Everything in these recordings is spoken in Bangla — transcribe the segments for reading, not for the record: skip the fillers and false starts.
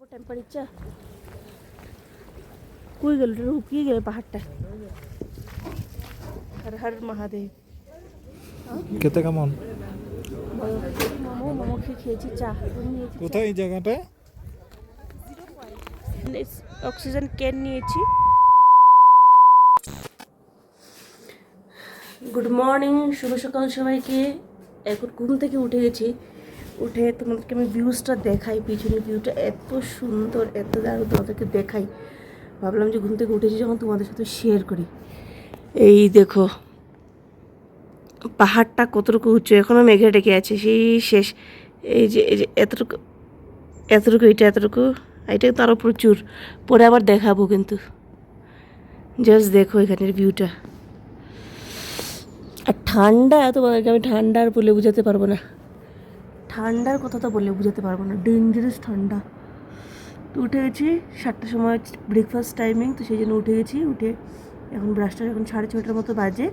টেম্পারেচার কই গেল রে, শুকিয়ে গেল পাহাড়টা। হর হর মহাদেব। খেতে কেমন? মোমো মোমো খেয়েছি, চা নিয়েছি। কোথায় এই জায়গাটা? অক্সিজেন ক্যান নিয়েছি। গুড মর্নিং, শুভ সকাল সবাইকে। এখন ঘুম থেকে উঠে গেছি। উঠে তোমাদেরকে আমি ভিউজটা দেখাই, পিছনের ভিউটা এত সুন্দর, এত দারুণ, তোমাদেরকে দেখাই। ভাবলাম যে ঘুম থেকে উঠেছি যখন তোমাদের সাথে শেয়ার করি। এই দেখো পাহাড়টা কতটুকু উঁচু, এখনও মেঘে ডেকে আছে, সেই শেষ। এই যে এতটুকু এতটুকু, এতটুকু, এটা তো আরও প্রচুর। পরে আবার দেখাবো কিন্তু। জাস্ট দেখো এখানের ভিউটা। আর ঠান্ডা, তোমাদেরকে আমি ঠান্ডার বলে বোঝাতে পারবো না। ঠান্ডার কথা তো বলে বোঝাতে পারবো না, ডেঞ্জারাস ঠান্ডা। তো উঠে গেছি 7টার সময়, ব্রেকফাস্ট টাইমিং, তো সেই জন্য উঠে গেছি। উঠে এখন ব্রাশটা এখন 6:30টার মতো বাজে।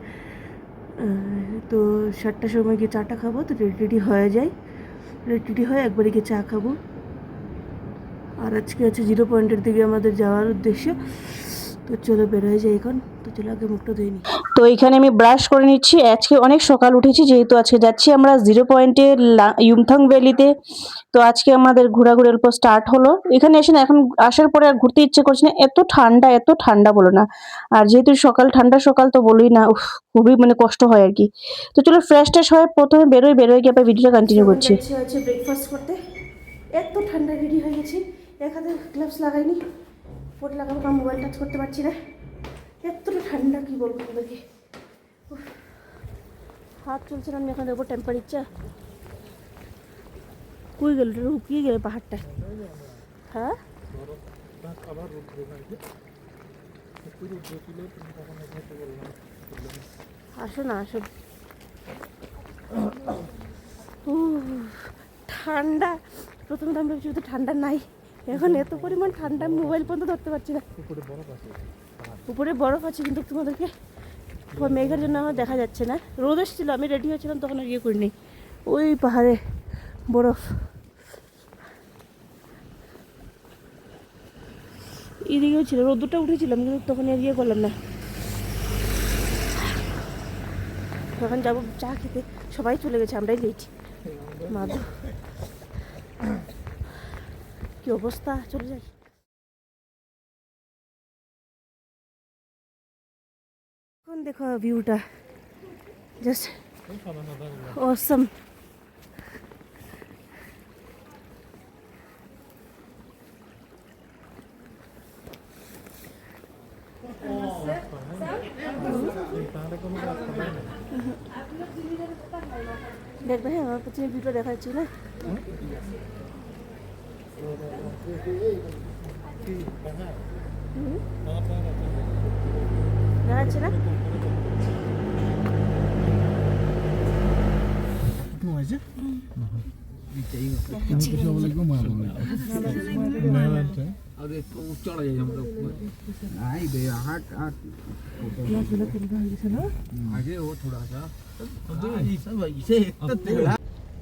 তো 7টার সময় গিয়ে চাটা খাবো। তো রেডি হয়ে যাই, রেডি হয়ে একবারে গিয়ে চা খাবো। আর আজকে আছে 0 পয়েন্টের দিকে আমাদের যাওয়ার উদ্দেশ্য। তো চলো বের হয়ে যাই এখন। তো চলো আগে মুখটা ধুয়ে নিই। তো এখানে আমি ব্রাশ করে নিচ্ছি। আজকে অনেক সকাল উঠেছি, যেহেতু আজকে যাচ্ছি আমরা 0 পয়েন্টে ইউমথাং ভ্যালিতে। তো আজকে আমাদের ঘোরাঘুরি অল্প স্টার্ট হলো। এখানে এসে না, এখন আসার পরে আর ঘুরতে ইচ্ছে করছে না, এত ঠান্ডা, এত ঠান্ডা বলো না। আর যেহেতু সকাল, ঠান্ডা সকাল, তো বলোই না, খুবই মানে কষ্ট হয় আর কি। তো চলো ফ্রেশ ট্রেশ হয়ে প্রথমে বেরোয় গিয়ে আবার ভিডিওটা কন্টিনিউ করছি। হচ্ছে ব্রেকফাস্ট করতে, এত ঠান্ডা রেডি হয়ে গেছি। এক হাতে গ্লাভস লাগাইনি, পরে লাগাবো, কারণ মোবাইল টাচ করতে পারছি না। এতটা ঠান্ডা কি বলবো তোমাদেরকে। হাত চলছে না, আমি এখন দেখবো টেম্পারেচার কই গেল রে, শুকিয়ে গেল পাহাড়টা। হ্যাঁ আসো না, আসো। ঠান্ডা, প্রথমে তো আমি ভাবছি তো ঠান্ডা নাই, এখন এত পরিমাণ ঠান্ডা, মোবাইল পর্যন্ত ধরতে পারছি না। উপরে বরফ আছে, কিন্তু তোমাদেরকে মেঘের জন্য আমার দেখা যাচ্ছে না। রোদ এসেছিলো, আমি রেডি হয়েছিলাম তখন আর ইয়ে করিনি। ওই পাহাড়ে বরফ, এদিকেও ছিল, রোদটা উঠেছিলাম, কিন্তু তখন আর ইয়ে করলাম না। এখন যাবো চা খেতে, সবাই চলে গেছে, আমরাই লেট। মাদু কি অবস্থা, চলে যাই। এখন দেখো ভিউটা, জাস্ট অসম। দেখবে, হ্যাঁ আমার প্রথমে ভিডিও দেখাচ্ছি না। দেখাচ্ছে না।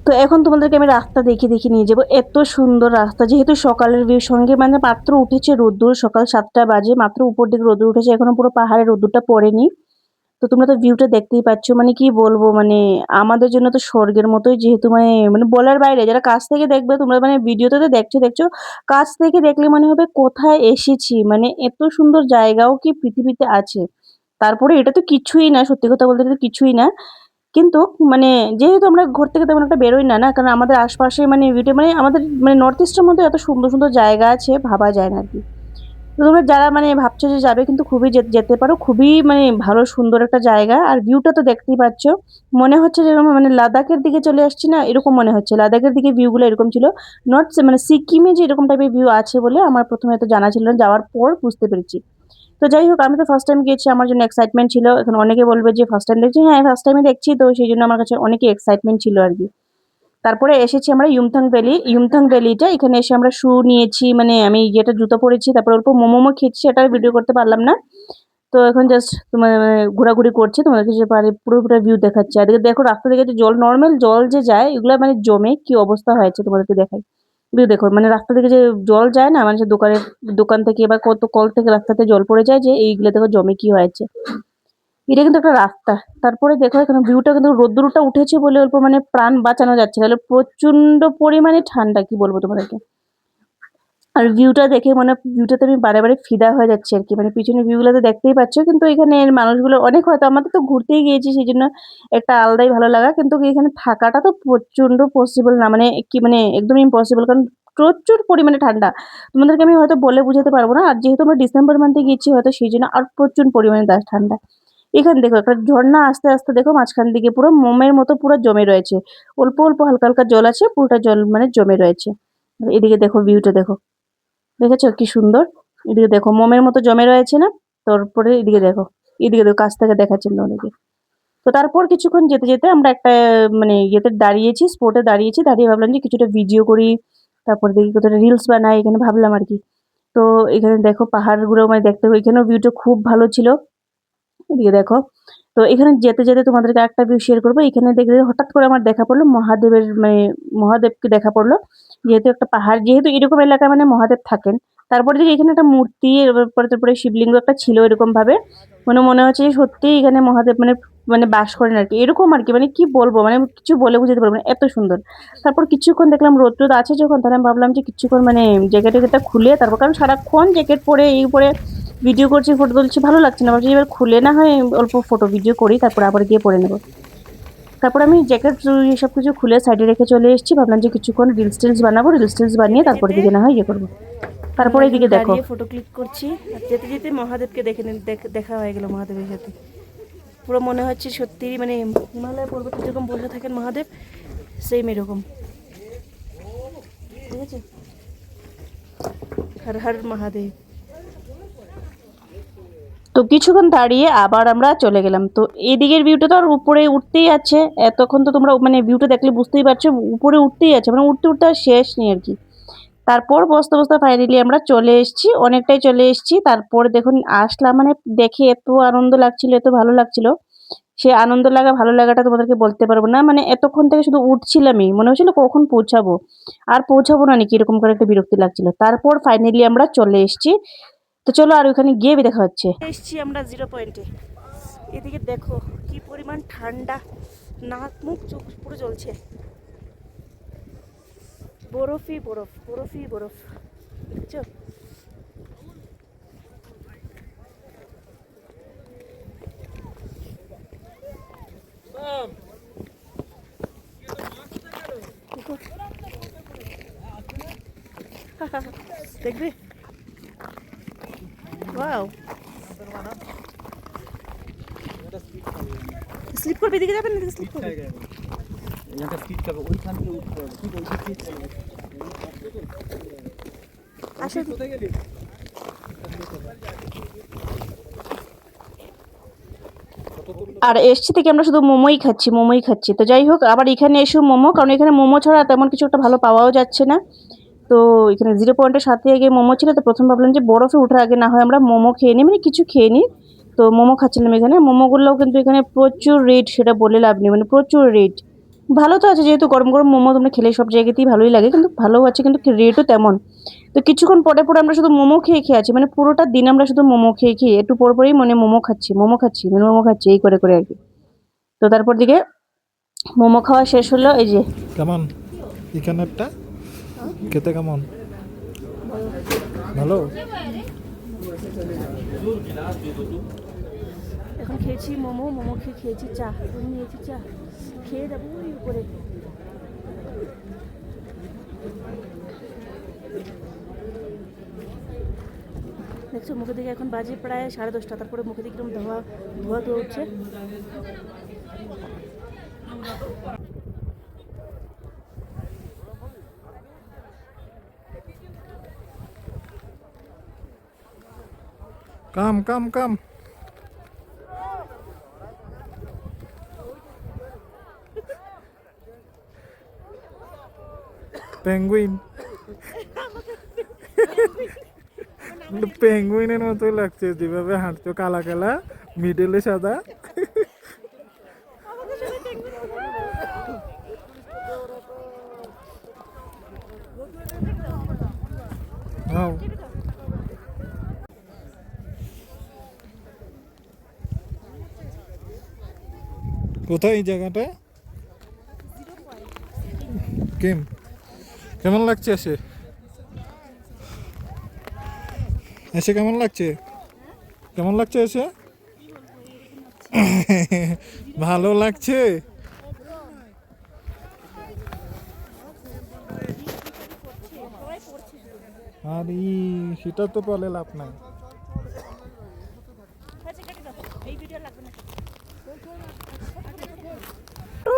তো এখন তোমাদেরকে আমি রাস্তা দেখে নিয়ে যাবো। এত সুন্দর রাস্তা, যেহেতু সকালের ভিউ সঙ্গে, মানে মাত্র উঠেছে রোদ্দুর, সকাল 7টা বাজে, মাত্র উপর দিকে রোদ্দুর উঠেছে, এখনো পুরো পাহাড়ের রোদ্দুরটা পড়েনি। তো তোমরা তো ভিউটা দেখতেই পাচ্ছ, মানে কি বলবো, মানে আমাদের জন্য তো স্বর্গের মতোই, যেহেতু মানে মানে বলার বাইরে। যারা কাছ থেকে দেখবে, তোমরা মানে ভিডিওতে তো দেখছো, কাছ থেকে দেখলে মনে হবে কোথায় এসেছি, মানে এত সুন্দর জায়গাও কি পৃথিবীতে আছে। তারপরে এটা তো কিছুই না, সত্যি কথা বলতে তো কিছুই না। কিন্তু মানে যেহেতু আমরা ঘর থেকে তেমন একটা বেরোই না, কারণ আমাদের আশপাশে মানে ভিডিও, মানে আমাদের মানে নর্থ ইস্টের মধ্যে এত সুন্দর সুন্দর জায়গা আছে, ভাবা যায় না আর কি। তো তোমরা যারা মানে ভাবছো যে যাবে, কিন্তু খুবই যেতে পারো, খুবই মানে ভালো সুন্দর একটা জায়গা। আর ভিউটা তো দেখতেই পাচ্ছ, মনে হচ্ছে যেরকম মানে লাদাখের দিকে চলে আসছি না, এরকম মনে হচ্ছে। লাদাখের দিকে ভিউগুলো এরকম ছিল, নট মানে সিকিমে যে এরকম টাইপের ভিউ আছে বলে আমার প্রথমে এত জানা ছিল না, যাওয়ার পর বুঝতে পেরেছি। তো যাই হোক, আমি তো ফার্স্ট টাইম গিয়েছি, আমার জন্য এক্সাইটমেন্ট ছিল। এখন অনেকে বলবে যে ফার্স্ট টাইম দেখছি, হ্যাঁ ফার্স্ট টাইমে দেখছি, তো সেই জন্য আমার কাছে অনেকই এক্সাইটমেন্ট ছিল আর কি। তারপরে এসেছি আমরা ইউমথাং ভ্যালি। ইউমথাং ভ্যালিটা এখানে এসে আমরা শু নিয়েছি, মানে আমি যেটা জুতো পরেছি, তারপর অল্প মোমো খেয়েছি, সেটা ভিডিও করতে পারলাম না। তো এখন জাস্ট তোমার মানে ঘোরাঘুরি করছি, তোমাদেরকে যে পারে পুরোপুরি ভিউ দেখাচ্ছি। আর দেখো রাস্তা থেকে যে জল, নর্মাল জল যে যায়, এগুলো মানে জমে কি অবস্থা হয়েছে তোমাদেরকে দেখাই। ভিউ দেখো, মানে রাস্তা থেকে যে জল যায় না, মানে সে দোকান থেকে বা কত কল থেকে রাস্তাতে জল পড়ে যায়, যে এইগুলো দেখো জমে কি হয়েছে। এটা কিন্তু একটা রাস্তা। তারপরে দেখো এখানে ভিউটা কিন্তু রোদ্দুরটা উঠেছে বলে অল্প মানে প্রাণ বাঁচানো যাচ্ছে, নাহলে প্রচন্ড পরিমাণে ঠান্ডা, কি বলবো তোমাদেরকে। আর ভিউটা দেখে মানে ভিউটাতে আমি বারে বারে ফিদা হয়ে যাচ্ছি আর কি, মানে পিছনে ভিউগুলো তো দেখতেই পাচ্ছ, কিন্তু এখানে মানুষগুলো অনেক, হয়তো আমাদের তো ঘুরতেই গিয়েছি সেই জন্য একটা আলাদাই ভালো লাগা, কিন্তু এখানে থাকাটা তো প্রচন্ড পসিবল না, মানে কি মানে একদম ইম্পসিবল, কারণ প্রচুর পরিমাণে ঠান্ডা। তোমাদেরকে আমি হয়তো বলে বুঝাতে পারবো না, আর যেহেতু আমরা ডিসেম্বর মান্থে গিয়েছি হয়তো সেই জন্য আর প্রচুর পরিমাণে ঠান্ডা। এখানে দেখো একটা ঝর্ণা আস্তে আস্তে দেখো মাঝখান দিকে পুরো মোমের মতো পুরো জমে রয়েছে, অল্প অল্প হালকা হালকা জল আছে, পুরোটা জল মানে জমে রয়েছে। এদিকে দেখো ভিউটা দেখো, দেখেছো কি সুন্দর। এদিকে দেখো মোমের মতো জমে রয়েছে না। তারপরে এদিকে দেখো কাছ থেকে দেখাচ্ছেন তোমাদেরকে। তো তারপর কিছুক্ষণ যেতে যেতে আমরা একটা মানে ইয়েতে দাঁড়িয়েছি, স্পটে দাঁড়িয়েছি, দাঁড়িয়ে ভাবলাম যে কিছুটা ভিডিও করি, তারপর দেখি কোথাও রিলস বানাই, এখানে ভাবলাম আর কি। তো এখানে দেখো পাহাড়গুলো মানে দেখতে, এখানেও ভিউটা খুব ভালো ছিল। এদিকে দেখো, তো এখানে যেতে যেতে তোমাদেরকে একটা ভিউ শেয়ার করবো। এখানে দেখে হঠাৎ করে আমার দেখা পড়লো মহাদেবের, মানে মহাদেবকে দেখা পড়লো, যেহেতু একটা পাহাড়, যেহেতু এরকম এলাকায় মানে মহাদেব থাকেন। তারপরে দেখি এখানে একটা মূর্তি, এরপরে তারপরে শিবলিঙ্গ একটা ছিল এরকম ভাবে, মানে মনে হচ্ছে যে সত্যি এখানে মহাদেব মানে মানে বাস করেন আর কি, এরকম আর কি, মানে কি বলবো, মানে কিছু বলে বুঝাতে পারবো না, এত সুন্দর। তারপর কিছুক্ষণ দেখলাম রোদ টোদ আছে যখন, তাহলে আমি ভাবলাম যে কিছুক্ষণ মানে জ্যাকেটটা খুলে তারপর, কারণ সারাক্ষণ জ্যাকেট পরে এই পরে ভিডিও করছি, ফটো তুলছি, ভালো লাগছে না, ভাবছি এবার খুলে না হয় অল্প ফটো ভিডিও করি, তারপর আবার গিয়ে পরে নেবো। তারপর আমি জ্যাকেট সব কিছু খুলে সাইডে রেখে চলে এসেছি, ভাবলাম যে কিছুক্ষণ রিলস টিলস বানাবো, রিলস টিলস বানিয়ে তারপরে দিকে না হয় ইয়ে করবো। তারপরে এদিকে দেখো ফটো ক্লিক করছি, আর যেতে যেতে মহাদেবকে দেখা হয়ে গেল মহাদেবের সাথে। পুরো মনে হচ্ছে সত্যি মানে হিমালয় পর্বতে যেরকম বসে থাকেন মহাদেব, সেম এরকম, ঠিক আছে। হর হর মহাদেব। তো কিছুক্ষণ দাঁড়িয়ে আবার আমরা চলে গেলাম। তো এদিকের ভিউটা তো আর উপরে উঠতেই আছে, এতক্ষণ তো তোমরা মানে ভিউটা দেখলে বুঝতেই পারছো উপরে উঠতেই আছে, মানে উঠতে উঠতে আর শেষ নেই আর কি। তারপর বসতে বসতে ফাইনালি আমরা চলে এসেছি, অনেকটাই চলে এসেছি। তারপর দেখুন আসলাম, মানে দেখে এত আনন্দ লাগছিল, এত ভালো লাগছিল। সে আনন্দ লাগা ভালো লাগাটা তোমাদেরকে বলতে পারবো না, মানে এতক্ষণ থেকে শুধু উঠছিলামই, মনে হচ্ছিল কখন পৌঁছাবো, আর পৌঁছাবো না নাকি এরকম করে একটা বিরক্তি লাগছিল। তারপর ফাইনালি আমরা চলে এসেছি। তো চলো আর ওখানে গিয়ে দেখা হচ্ছে। এসেছি আমরা 0 পয়েন্টে। এদিকে দেখো কি পরিমাণ ঠান্ডা, নাক মুখ চোখ পুরো জ্বলছে, বরফই বরফ, বরফই বরফ, দেখছো। দেখবে, ওয়াও, স্লিপ করবে, এদিকে যাবেন, এদিকে স্লিপ করবে। এটা স্পিড খাবে ওইখান থেকে উঠতে হবে, ঠিক ওই দিক থেকে আসো কোথায় গেলি? আর এসছি থেকে আমরা শুধু মোমোই খাচ্ছি, মোমোই খাচ্ছি। তো যাই হোক, আবার এখানে এসো মোমো, কারণ এখানে মোমো ছাড়া তেমন কিছু একটা ভালো পাওয়াও যাচ্ছে না। তো এখানে 0 পয়েন্টের সাথে আগে মোমো ছিল, তো প্রথম ভাবলাম যে বরফে ওঠার আগে না হয় আমরা মোমো খেয়ে নিই, মানে কিছু খেয়ে নিই। তো মোমো খাচ্ছিলাম এখানে, মোমোগুলোও কিন্তু এখানে প্রচুর রেট, সেটা বলে লাভ নেই, মানে প্রচুর রেট। ভালো তো আছে, যেহেতু গরম গরম মোমো তোমরা খেলে সব জায়গাতেই ভালোই লাগে, কিন্তু ভালোও আছে, কিন্তু রেটও তেমন। তো কিছুক্ষণ পরে পরে আমরা শুধু মোমো খেয়ে খেয়ে আছি, মানে পুরোটা দিন আমরা শুধু মোমো খেয়ে খেয়ে, একটু পর পরেই মানে মোমো খাচ্ছি, মোমো খাচ্ছি, মানে মোমো খাচ্ছি, এই করে করে আর কি। তো তারপর দিকে মোমো খাওয়া শেষ হলো, এই যে কেমন এখানেরটা খেতে কেমন? ভালো। এখন খেয়েছি মোমো, মোমো খেয়ে খেয়েছি চা, নিয়েছি চা, খেয়ে যাবো ওই উপরে। দেখছো মুখে দিকে এখন বাজে প্রায় 10:30, তারপরে মুখে দিকে একদম ধোয়া ধোয়া ধোয়া উঠছে। কাম কাম কাম পেঙ্গুইন পেঙ্গুইনের মতোই লাগছে, যেভাবে হাঁটছো, কালা কালা, মিডলে সাদা। নাও। কোথায় এই জায়গাটা? কেমন লাগছে এসে? কেমন লাগছে? কেমন লাগছে এসে? ভালো লাগছে? আর সেটা তো বলে লাভ নাই।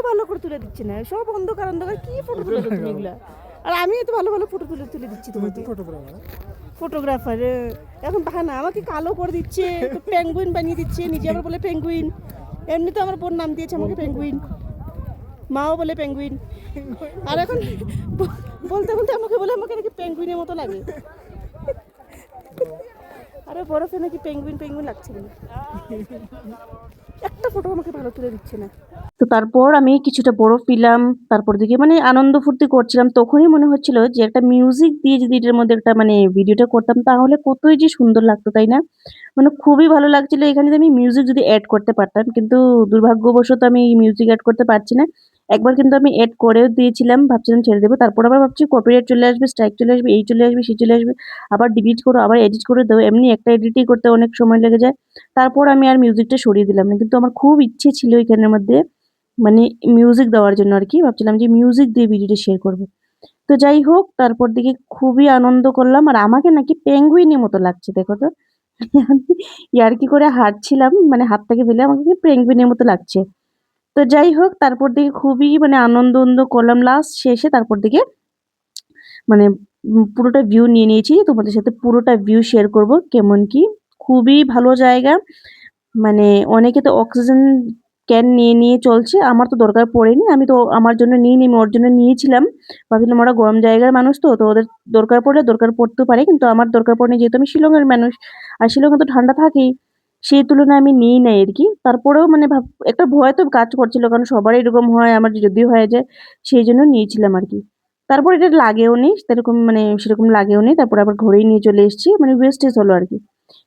ভালো করে তুলে দিচ্ছে না, সব অন্ধকার অন্ধকার, কি ফটো তুলে তুমি এগুলা? আর আমি তো ভালো ভালো ফটো তুলে দিচ্ছি তোমাকে। ফটোগ্রাফার এখন বাহানা আমাকে কালো করে দিচ্ছে, পেঙ্গুইন বানিয়ে দিচ্ছে, নিজে আবার বলে পেঙ্গুইন। এমনি তো আমার বোন নাম দিয়েছে আমাকে পেঙ্গুইন, মাও বলে পেঙ্গুইন। আর এখন বলতে বলতে আমাকে বলে আমাকে নাকি পেঙ্গুইনের মতো লাগে। আরে বরফে নাকি পেঙ্গুইন পেঙ্গুইন লাগছে বলে একটা ফটো আমাকে ভালো তুলে দিচ্ছে না। তো তারপর আমি কিছুটা বরফ পিলাম, তারপর দিকে মানে আনন্দ ফুর্তি করছিলাম। তখনই মনে হচ্ছিল যে একটা মিউজিক দিয়ে যদি এটার মধ্যে একটা মানে ভিডিওটা করতাম তাহলে কতই যে সুন্দর লাগতো, তাই না? মানে খুবই ভালো লাগছিল এখানে যদি আমি মিউজিক যদি অ্যাড করতে পারতাম, কিন্তু দুর্ভাগ্যবশত আমি মিউজিক অ্যাড করতে পারছি না। একবার কিন্তু আমি অ্যাড করেও দিয়েছিলাম, ভাবছিলাম ছেড়ে দেবো, তারপর আবার ভাবছি কপিরাইট চলে আসবে, স্ট্রাইক চলে আসবে, এই চলে আসবে, সেই চলে আসবে, আবার ডিলিট করো, আবার এডিট করে দেবো, এমনি একটা এডিটই করতে অনেক সময় লেগে যায়। তারপর আমি আর মিউজিকটা সরিয়ে দিলাম না, কিন্তু আমার খুব ইচ্ছে ছিল এখানের মধ্যে মানে মিউজিক দেওয়ার জন্য আর কি, ভাবছিলাম যে মিউজিক দিয়ে ভিডিওটা শেয়ার করব। তো যাই হোক, তারপর দিকে খুবই আনন্দ করলাম। আর আমাকে নাকি পেঙ্গুইনের মতো লাগছে, দেখো তো। আমি ইয়ার্কি করে হাঁটছিলাম, মানে হাত থেকে ফেলে আমাকে পেঙ্গুইনের মতো লাগছে। তো যাই হোক, তারপর দিকে খুবই মানে আনন্দ করলাম লাস্ট শেষে। তারপর দিকে মানে পুরোটা ভিউ নিয়ে নিয়েছি, তোমাদের সাথে পুরোটা ভিউ শেয়ার করব কেমন কি। খুবই ভালো জায়গা, মানে অনেকে তো অক্সিজেন ক্যান নিয়ে চলছে, আমার তো দরকার পড়েনি, আমি তো আমার জন্য নিইনি, আমি ওর জন্য নিয়েছিলাম। ভাবছিলাম ওরা গরম জায়গার মানুষ, তো তো ওদের দরকার পড়লে দরকার পড়তেও পারে, কিন্তু আমার দরকার পড়েনি যেহেতু আমি শিলংয়ের মানুষ, আর শিলংয়ে তো ঠান্ডা থাকেই, সেই তুলনায় আমি নিই নাই আর কি। তারপরেও মানে একটা ভয় তো কাজ করছিল, কারণ সবারই এরকম হয়, আমার যদি হয়ে যায়, সেই জন্য নিয়েছিলাম আর কি। তারপর এটা লাগেও নি সেরকম, মানে সেরকম লাগেও নি, তারপর আবার ঘরেই নিয়ে চলে এসেছি, মানে ওয়েস্টেজ হলো আর কি।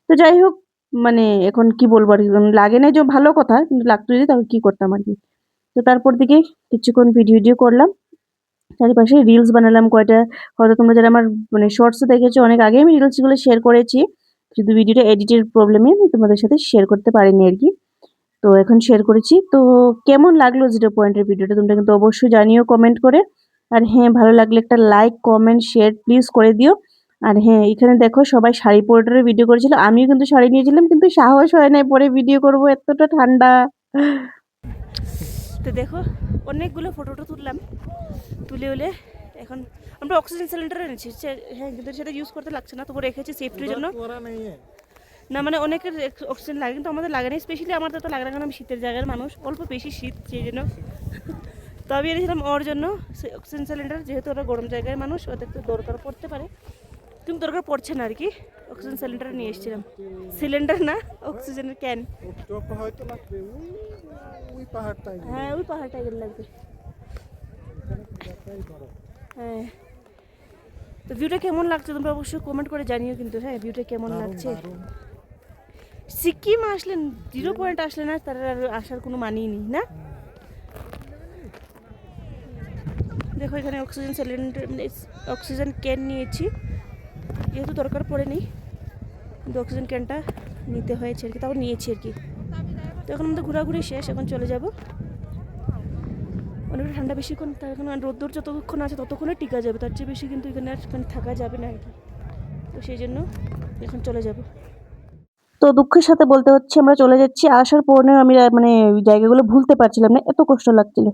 তো যাই হোক, মানে এখন কি বলবো আর কি, লাগে না যে ভালো কথা, কিন্তু লাগতো যদি তাহলে কি করতাম আর কি। তো তারপর দিকে কিছুক্ষণ ভিডিও করলাম, চারিপাশে রিলস বানালাম কয়টা। হয়তো তোমরা যারা আমার মানে শর্টসে দেখেছো, অনেক আগে আমি রিলসগুলো শেয়ার করেছি, শুধু ভিডিওটা এডিটের প্রবলেমে আমি তোমাদের সাথে শেয়ার করতে পারিনি আর কি। তো এখন শেয়ার করেছি। তো কেমন লাগলো 0 পয়েন্টের ভিডিওটা তোমরা কিন্তু অবশ্যই জানিও কমেন্ট করে। আর হ্যাঁ, ভালো লাগলে একটা লাইক কমেন্ট শেয়ার প্লিজ করে দিও। আর হ্যাঁ, এখানে দেখো সবাই শাড়ি পরে ভিডিও করেছিল, আমিও কিন্তু শাড়ি নিয়েছিলাম, কিন্তু সাহস হয় নাই পরে ভিডিও করব, এতটা ঠান্ডা। তো দেখো অনেকগুলো ফটোটা তুললাম, তুলে এখন আমরা অক্সিজেন সিলিন্ডার এনেছি। হ্যাঁ, কিন্তু সেটা ইউজ করতে লাগছে না, তবু রেখেছি সেফটির জন্য। না মানে অনেকের অক্সিজেন লাগে, কিন্তু আমাদের লাগে না, স্পেশালি আমার তো লাগে না, কারণ আমি শীতের জায়গার মানুষ, অল্প বেশি শীত, সেই জন্য। তো আমি এনেছিলাম ওর জন্য অক্সিজেন সিলিন্ডার, যেহেতু ওরা গরম জায়গায় মানুষ, ওদের তো দরকার পড়তে পারে, কিন্তু দরকার পড়ছে না আর কি। অক্সিজেন সিলিন্ডার নিয়ে এসেছিলাম, সিলিন্ডার না, অক্সিজেনের ক্যান। হ্যাঁ, ওই পাহাড়টাই লাগবে। হ্যাঁ, তো ভিউটা কেমন লাগছে তোমরা অবশ্যই কমেন্ট করে জানিও কিন্তু। হ্যাঁ, ভিউটা কেমন লাগছে। সিকিম আসলেন 0 পয়েন্ট আসলে না, তার আর আসার কোনো মানেই নেই না। দেখো এখানে অক্সিজেন সিলিন্ডার, অক্সিজেন ক্যান নিয়েছি, যেহেতু দরকার পড়েনি, কিন্তু অক্সিজেন ক্যানটা নিতে হয়েছে আর কি, তাও নিয়েছি আর কি। তো এখন আমাদের ঘোরাঘুরি শেষ, এখন চলে যাব। অনেকটা ঠান্ডা বেশিক্ষণ, তার এখন রোদ্দুর যতক্ষণ আছে ততক্ষণে টিকা যাবে, তার চেয়ে বেশি কিন্তু এখানে আর মানে থাকা যাবে না আর কি। তো সেই জন্য এখন চলে যাব। তো দুঃখের সাথে বলতে হচ্ছে আমরা চলে যাচ্ছি, আসার পরেও আমি মানে জায়গাগুলো ভুলতে পারছিলাম না, এত কষ্ট লাগছিল।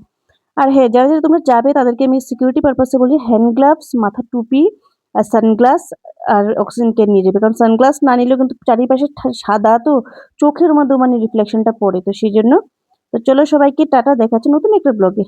আর হ্যাঁ, যারা তোমরা যাবে তাদেরকে আমি সিকিউরিটি পারপাসে বলি হ্যান্ড গ্লাভস, মাথার টুপি আর সানগ্লাস আর অক্সিজেন ক্যান নিয়ে যাবে, কারণ সানগ্লাস না নিলেও কিন্তু চারিপাশে সাদা, তো চোখের মধ্যেও মানে রিফ্লেকশনটা পড়ে, তো সেই জন্য। তো চলো সবাইকে টাটা, দেখাচ্ছি নতুন একটা ব্লগে।